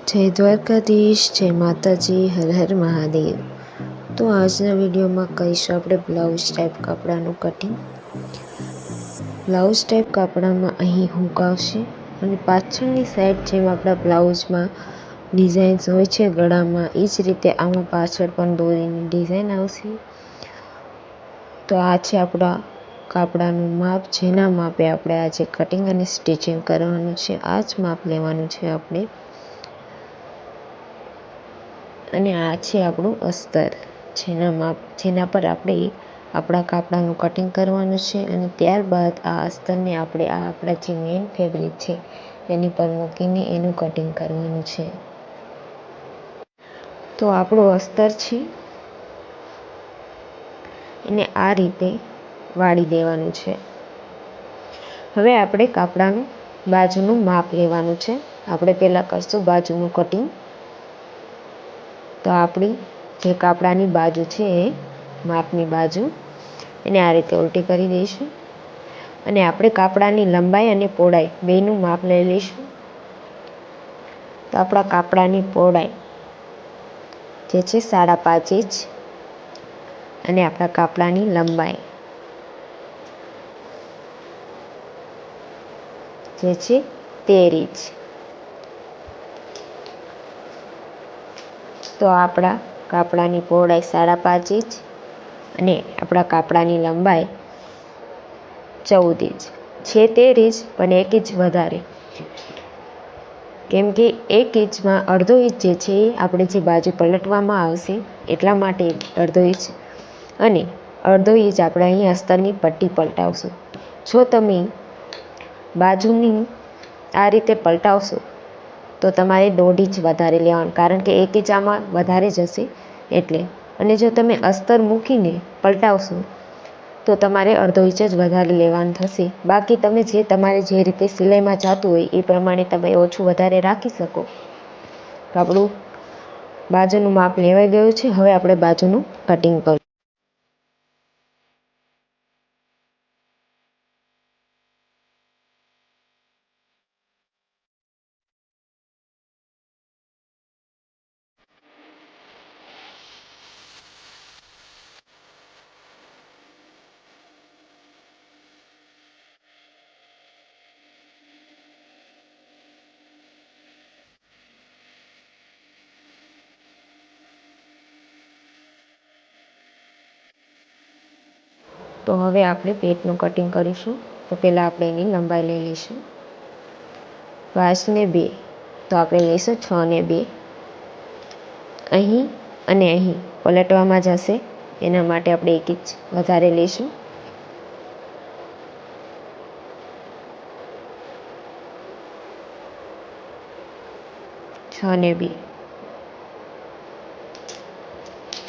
જય દ્વારકાધીશ, જય માતાજી, હર હર મહાદેવ। તો આજના વિડીયોમાં કહીશું આપણે બ્લાઉઝ ટાઈપ કાપડાનું કટિંગ। બ્લાઉઝ ટાઈપ કાપડામાં અહીં હૂક આવશે અને પાછળની સાઈડ જેમ આપણા બ્લાઉઝમાં ડિઝાઇન્સ હોય છે ગળામાં, એ જ રીતે આમાં પાછળ પણ દોરીની ડિઝાઇન આવશે। તો આ છે આપણા કાપડાનું માપ, જેના માપે આપણે આજે કટિંગ અને સ્ટિચિંગ કરવાનું છે। આ જ માપ લેવાનું છે આપણે। અને આ છે આપણું અસ્તર, જેના પર આપણે આપણા કાપડાનું કટિંગ કરવાનું છે। અને ત્યારબાદ આ અસ્તરને આપણે આપણા જે મેઇન ફેબ્રિક છે એની પર મૂકીને એનું કટિંગ કરવાનું છે। તો આપણું અસ્તર છે એને આ રીતે વાળી દેવાનું છે। હવે આપણે કાપડાનું બાજુનું માપ લેવાનું છે। આપણે પહેલાં કરશું બાજુનું કટિંગ। તો આપણી જે કાપડાની બાજુ છે એ માપની બાજુ એને આ રીતે ઉલટી કરી દઈશું અને આપણે કાપડાની લંબાઈ અને પહોળાઈ બેનું માપ લઈ લઈશું। તો આપણા કાપડાની પહોળાઈ જે છે 5.5 ઇંચ અને આપણા કાપડાની લંબાઈ જે છે 13 ઇંચ। તો આપણા કાપડાની પહોળાઈ 5.5 ઇંચ અને આપણા કાપડાની લંબાઈ 14 ઇંચ છે। 13 ઇંચ પણ 1 ઇંચ વધારે, કેમ કે 1 ઇંચમાં અડધો ઇંચ જે છે એ આપણે જે બાજુ પલટવામાં આવશે એટલા માટે અડધો ઇંચ, અને અડધો ઇંચ આપણે અહીં અસ્તરની પટ્ટી પલટાવશું। જો તમે બાજુની આ રીતે પલટાવશો તો તમારે 1.5 ઇંચ વધારે લેવાનું, કારણ કે 1 ઇંચ આમાં વધારે જશે એટલે। અને જો તમે અસ્તર મૂકીને પલટાવશો તો તમારે અડધો ઇંચ જ વધારે લેવાનું થશે। બાકી તમે તમારે જે રીતે સિલાઈમાં જતું હોય એ પ્રમાણે તમે ઓછું વધારે રાખી શકો। તો આપણું બાજુનું માપ લેવાઈ ગયું છે। હવે આપણે બાજુનું કટિંગ કરીશું। તો હવે આપણે પેટનું કટિંગ કરીશું। તો પહેલાં આપણે એની લંબાઈ લઈ લઈશું 5 ને 2, તો આપણે લઈશું 6 ને 2। અહીં અને અહીં પલટવામાં જશે એના માટે આપણે 1 ઇંચ વધારે લઈશું। છ ને 2।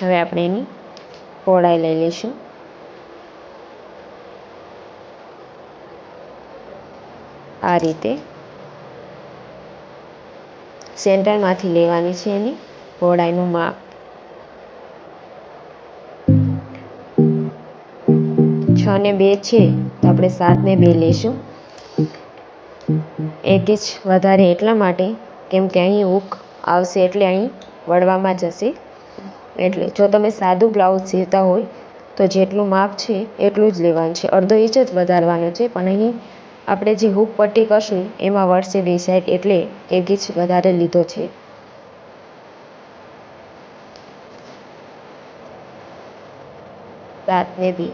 હવે આપણે એની પહોળાઈ લઈ લઈશું। આ રીતે સેન્ટરમાંથી લેવાની છે એની પહોળાઈનું માપ। 6 ને 2 છે તો આપણે 7 ને 2 લઈશું। 1 ઇંચ વધારે એટલા માટે કેમ કે અહીં હૂક આવશે એટલે અહીં વળવામાં જશે, એટલે જો તમે સાદું બ્લાઉઝ સીવતા હોય તો જેટલું માપ છે એટલું જ લેવાનું છે, અડધો ઇંચ જ વધારવાનું છે। પણ અહીં આપણે જે હૂક પટ્ટી કરશું એમાં વળશે 2 સાઈડ એટલે 1 ઇંચ વધારે લીધો છે। સાત ને 2।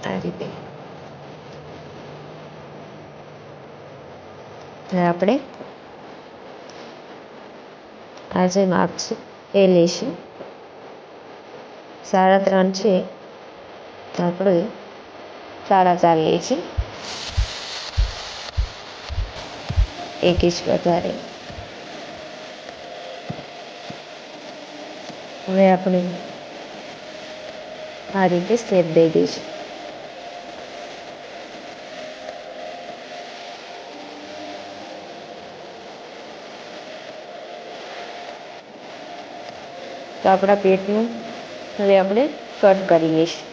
આ રીતે હવે આપણે આ જે માપ છે એ લઈશું। 3.5 છે તો આપણે 4.5 લઈશું, 1 ઇંચ વધારે। હવે આપણે આ રીતે સ્ટેપ દઈ દઈશું। તો આપણા પેટનું હવે આપણે કટ કરી લઈશું।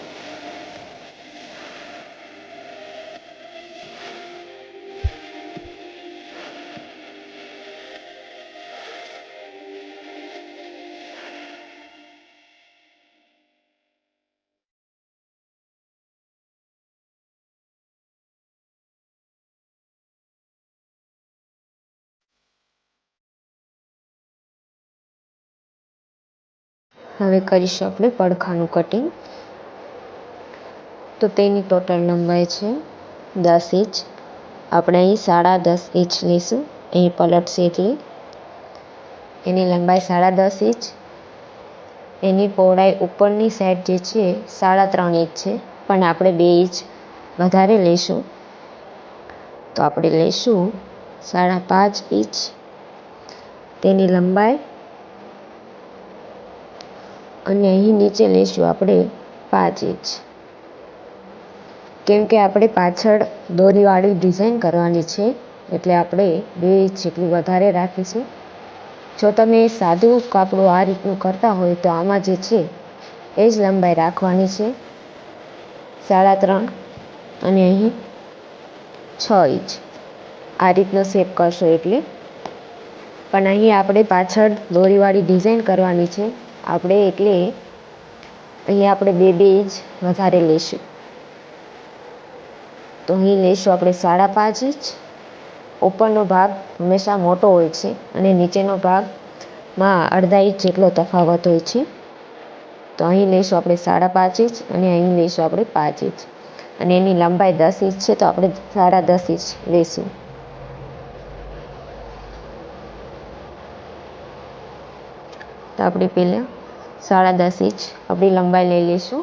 હવે કરીશું આપણે પડખાનું કટિંગ. તો તેની ટોટલ લંબાઈ છે 10 ઇંચ. આપણે અહીં 10.5 ઇંચ લઈશું. અહીં પલટશે એટલે એની લંબાઈ 10.5 ઇંચ. એની પહોળાઈ ઉપરની સાઈડ જે છે 3.5 ઇંચ છે, પણ આપણે 2 ઇંચ વધારે લઈશું. તો આપણે લઈશું 5.5 ઇંચ તેની લંબાઈ, અને અહીં નીચે લઈશું આપણે 5 ઇંચ. કેમ કે આપણે પાછળ દોરીવાળી ડિઝાઇન કરવાની છે એટલે આપણે 2 ઇંચ જેટલું વધારે રાખીશું. જો તમે સાદું કાપડું આ રીતનું કરતા હોય તો આમાં જે છે એ જ લંબાઈ રાખવાની છે 3.5, અને અહીં 6 ઇંચ. આ રીતનો શેપ કરશો એટલે. પણ અહીં આપણે પાછળ દોરીવાળી ડિઝાઇન કરવાની છે આપણે, એટલે અહીં આપણે 2 ઇંચ વધારે લઈશું. તો અહીં લઈશું આપણે 5.5 ઇંચ. ઉપરનો ભાગ હંમેશા મોટો હોય છે અને નીચેનો ભાગમાં અડધા ઇંચ જેટલો તફાવત હોય છે. તો અહીં લઈશું આપણે 5.5 ઇંચ અને અહીં લઈશું આપણે 5 ઇંચ, અને એની લંબાઈ 10 ઇંચ છે તો આપણે 10.5 ઇંચ લઈશું. તો આપણે પહેલાં 10.5 ઇંચ આપણી લંબાઈ લઈ લઈશું.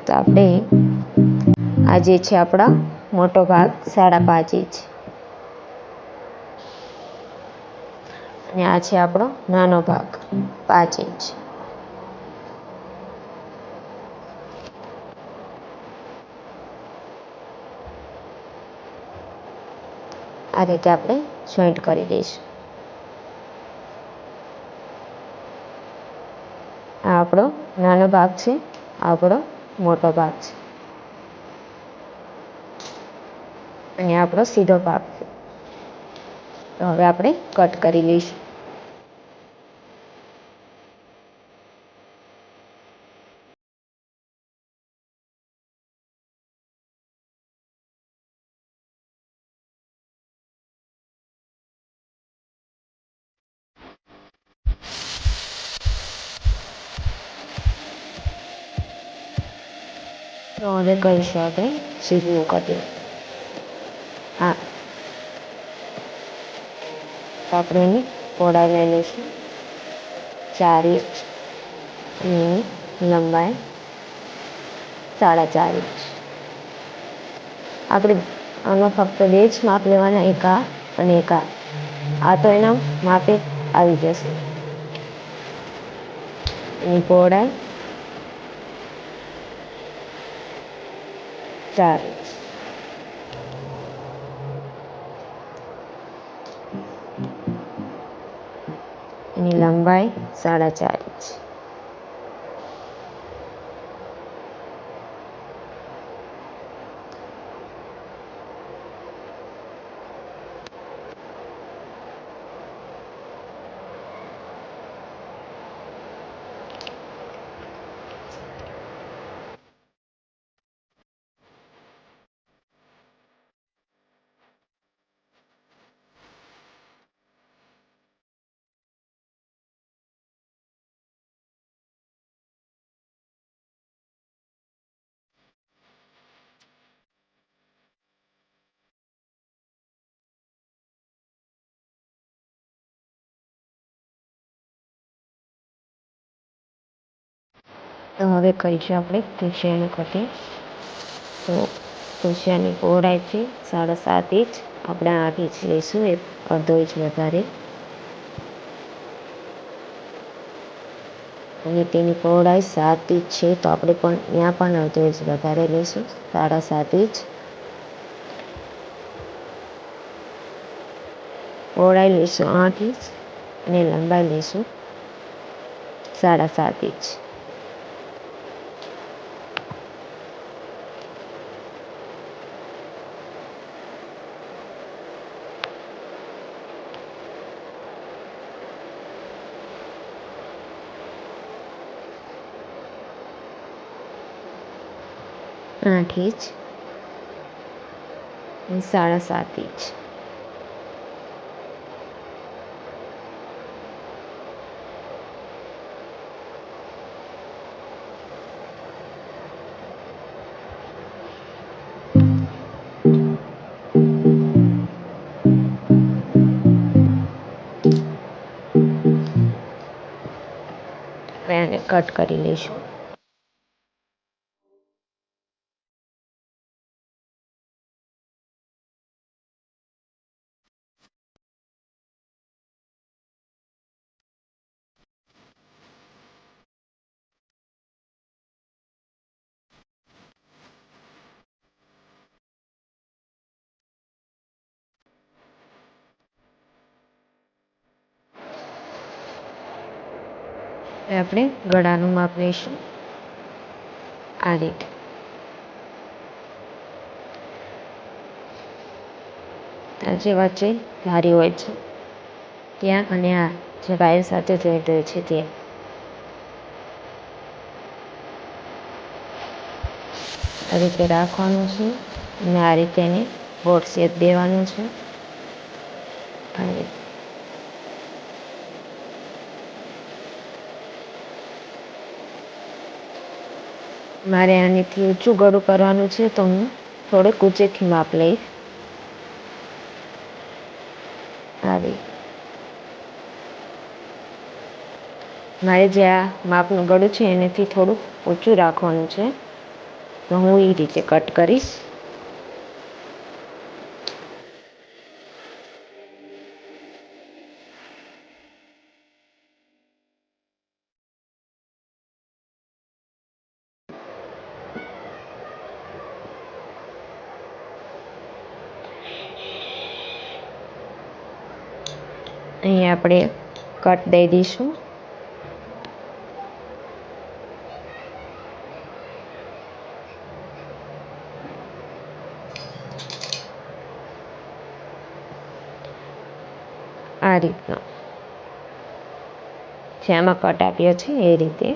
તો આપણે આ જે છે આપણા મોટો ભાગ 5.5 ઇંચ, અને આ છે આપણો નાનો ભાગ 5 ઇંચ. આ રીતે આપણે જોઈન્ટ કરી દઈશું. આ આપણો નાનો ભાગ છે, આ આપણો મોટો ભાગ છે, અને આપણો સીધો ભાગ છે. તો હવે આપણે કટ કરી લઈશું. તો હવે કરીશું આપણે સીધું કટિંગ. હા, તો આપણે એની પહોળાઈ લઈ લઈશું 4 ઇંચ, એની લંબાઈ 4.5 ઇંચ. આપણે આમાં ફક્ત 2 જ માપ લેવાના, એક આ અને એક આ. આ તો એના માપે આવી જશે. એની પહોળાઈ 4 ઇંચ. એની લંબાઈ 4.5 ઇંચ. તો હવે કરીશું આપણે ખુશિયાનું કટિંગ. તો ખુશિયાની પહોળાઈ છે 7.5 ઇંચ. આપણે 8 ઇંચ લઈશું, એ અડધો ઇંચ વધારે. અને તેની પહોળાઈ 7 ઇંચ છે તો આપણે પણ ત્યાં પણ અડધો ઇંચ વધારે લઈશું, 7.5 ઇંચ. પહોળાઈ લઈશું 8 ઇંચ અને લંબાઈ લઈશું 7.5 ઇંચ. 8 ઇંચ અને 7.5 ઇંચ. હવે આને કટ કરી લઈશું. હવે આપણે ગળાનું માપ લઈશું આ રીતે. આ જે વચ્ચે ધારી હોય છે ત્યાં અને આ જે વાયર સાથે જોઈન્ટ હોય છે ત્યાં આ રીતે રાખવાનું છે અને આ રીતે એને ગોળ શેપ દેવાનું છે. મારે આનેથી ઊંચું ગળું કરવાનું છે તો હું થોડુંક ઊંચેથી માપ લઈશ. આવી મારે જે આ માપનું ગળું છે એનાથી થોડુંક ઊંચું રાખવાનું છે તો હું એ રીતે કટ કરીશ. અહીં આપણે કટ દઈ દઈશું. આ રીતનો જેમાં કટ આપ્યો છે એ રીતે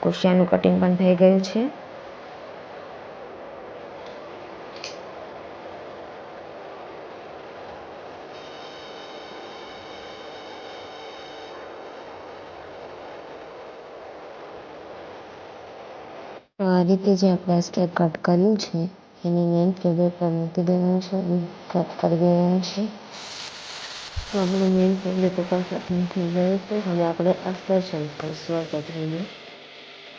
કુશિયાનું કટિંગ પણ થઈ ગયું છે. આ રીતે જે આપણે સ્ટેપ કટ કર્યું છે એની મેઇન ફેબ્રિક પર મૂકી દેવાનું છે. કટ કરી દેવાનું છે તો આપણે મેઇન ફેબ્રિક ઉપર કટિંગ થઈ ગયું છે. હવે આપણે અસ્તર શેપ કરીશું આ કટિંગનું.